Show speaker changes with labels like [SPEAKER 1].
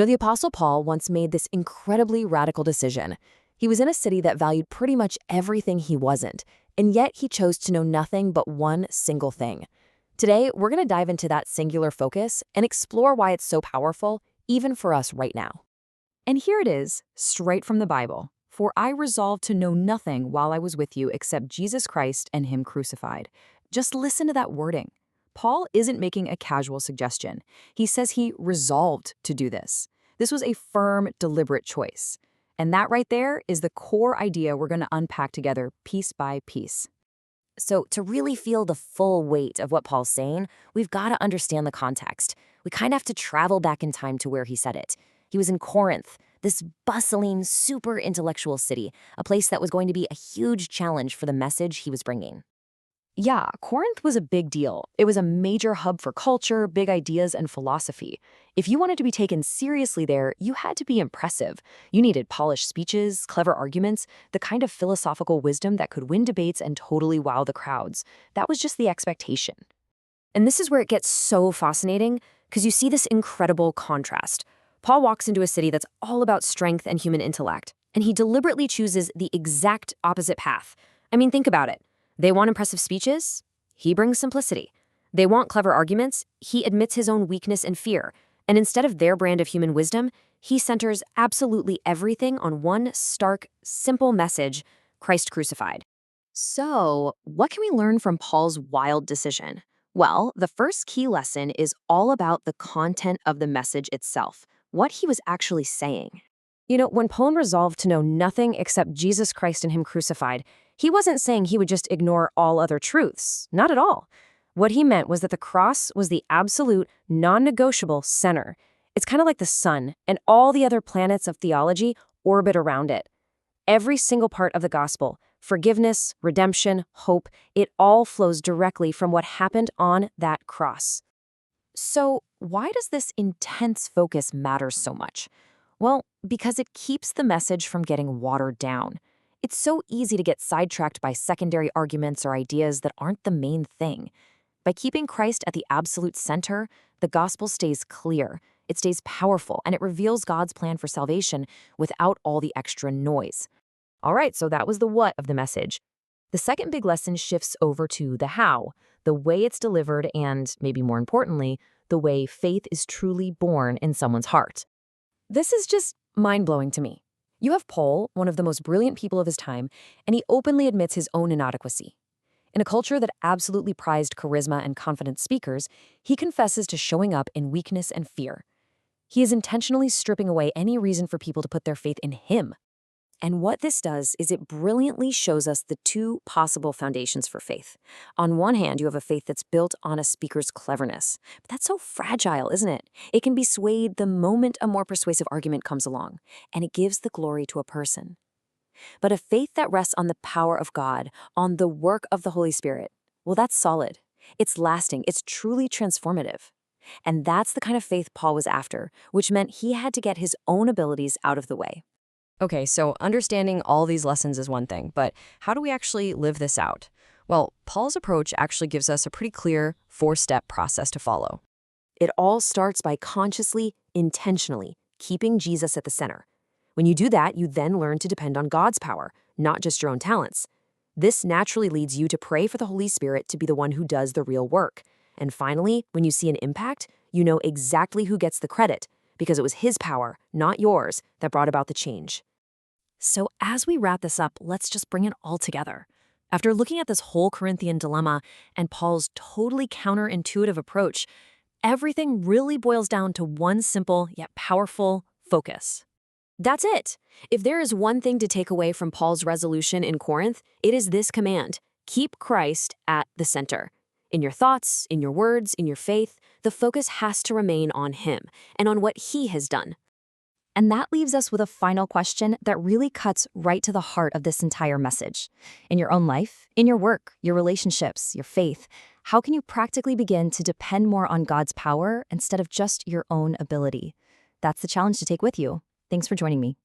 [SPEAKER 1] The Apostle Paul once made this incredibly radical decision. He was in a city that valued pretty much everything he wasn't, and yet he chose to know nothing but one single thing. Today, we're going to dive into that singular focus and explore why it's so powerful, even for us right now.
[SPEAKER 2] And here it is, straight from the Bible. For I resolved to know nothing while I was with you except Jesus Christ and Him crucified. Just listen to that wording. Paul isn't making a casual suggestion. He says he resolved to do this. This was a firm, deliberate choice. And that right there is the core idea we're going to unpack together piece by piece.
[SPEAKER 1] So, to really feel the full weight of what Paul's saying, we've got to understand the context. We kind of have to travel back in time to where he said it. He was in Corinth, this bustling, super intellectual city, a place that was going to be a huge challenge for the message he was bringing.
[SPEAKER 2] Yeah, Corinth was a big deal. It was a major hub for culture, big ideas, and philosophy. If you wanted to be taken seriously there, you had to be impressive. You needed polished speeches, clever arguments, the kind of philosophical wisdom that could win debates and totally wow the crowds. That was just the expectation.
[SPEAKER 1] And this is where it gets so fascinating, because you see this incredible contrast. Paul walks into a city that's all about strength and human intellect, and he deliberately chooses the exact opposite path. I mean, think about it. They want impressive speeches? He brings simplicity. They want clever arguments? He admits his own weakness and fear. And instead of their brand of human wisdom, he centers absolutely everything on one stark, simple message: Christ crucified. So, what can we learn from Paul's wild decision? Well, the first key lesson is all about the content of the message itself, what he was actually saying. When Paul resolved to know nothing except Jesus Christ and Him crucified, he wasn't saying he would just ignore all other truths. Not at all. What he meant was that the cross was the absolute, non-negotiable center. It's kind of like the sun, and all the other planets of theology orbit around it. Every single part of the gospel, forgiveness, redemption, hope, it all flows directly from what happened on that cross. So, why does this intense focus matter so much? Well, because it keeps the message from getting watered down. It's so easy to get sidetracked by secondary arguments or ideas that aren't the main thing. By keeping Christ at the absolute center, the gospel stays clear, it stays powerful, and it reveals God's plan for salvation without all the extra noise. All right, so that was the what of the message. The second big lesson shifts over to the how, the way it's delivered, and, maybe more importantly, the way faith is truly born in someone's heart. This is just mind-blowing to me. You have Paul, one of the most brilliant people of his time, and he openly admits his own inadequacy. In a culture that absolutely prized charisma and confident speakers, he confesses to showing up in weakness and fear. He is intentionally stripping away any reason for people to put their faith in him. And what this does is it brilliantly shows us the two possible foundations for faith. On one hand, you have a faith that's built on a speaker's cleverness. But that's so fragile, isn't it? It can be swayed the moment a more persuasive argument comes along, and it gives the glory to a person. But a faith that rests on the power of God, on the work of the Holy Spirit, well, that's solid. It's lasting. It's truly transformative. And that's the kind of faith Paul was after, which meant he had to get his own abilities out of the way. Okay, so understanding all these lessons is one thing, but how do we actually live this out? Well, Paul's approach actually gives us a pretty clear 4-step process to follow. It all starts by consciously, intentionally keeping Jesus at the center. When you do that, you then learn to depend on God's power, not just your own talents. This naturally leads you to pray for the Holy Spirit to be the one who does the real work. And finally, when you see an impact, you know exactly who gets the credit, because it was His power, not yours, that brought about the change. So as we wrap this up, let's just bring it all together. After looking at this whole Corinthian dilemma and Paul's totally counterintuitive approach, everything really boils down to one simple yet powerful focus. That's it. If there is one thing to take away from Paul's resolution in Corinth, it is this command: keep Christ at the center. In your thoughts, in your words, in your faith, the focus has to remain on Him and on what He has done. And that leaves us with a final question that really cuts right to the heart of this entire message. In your own life, in your work, your relationships, your faith, how can you practically begin to depend more on God's power instead of just your own ability? That's the challenge to take with you. Thanks for joining me.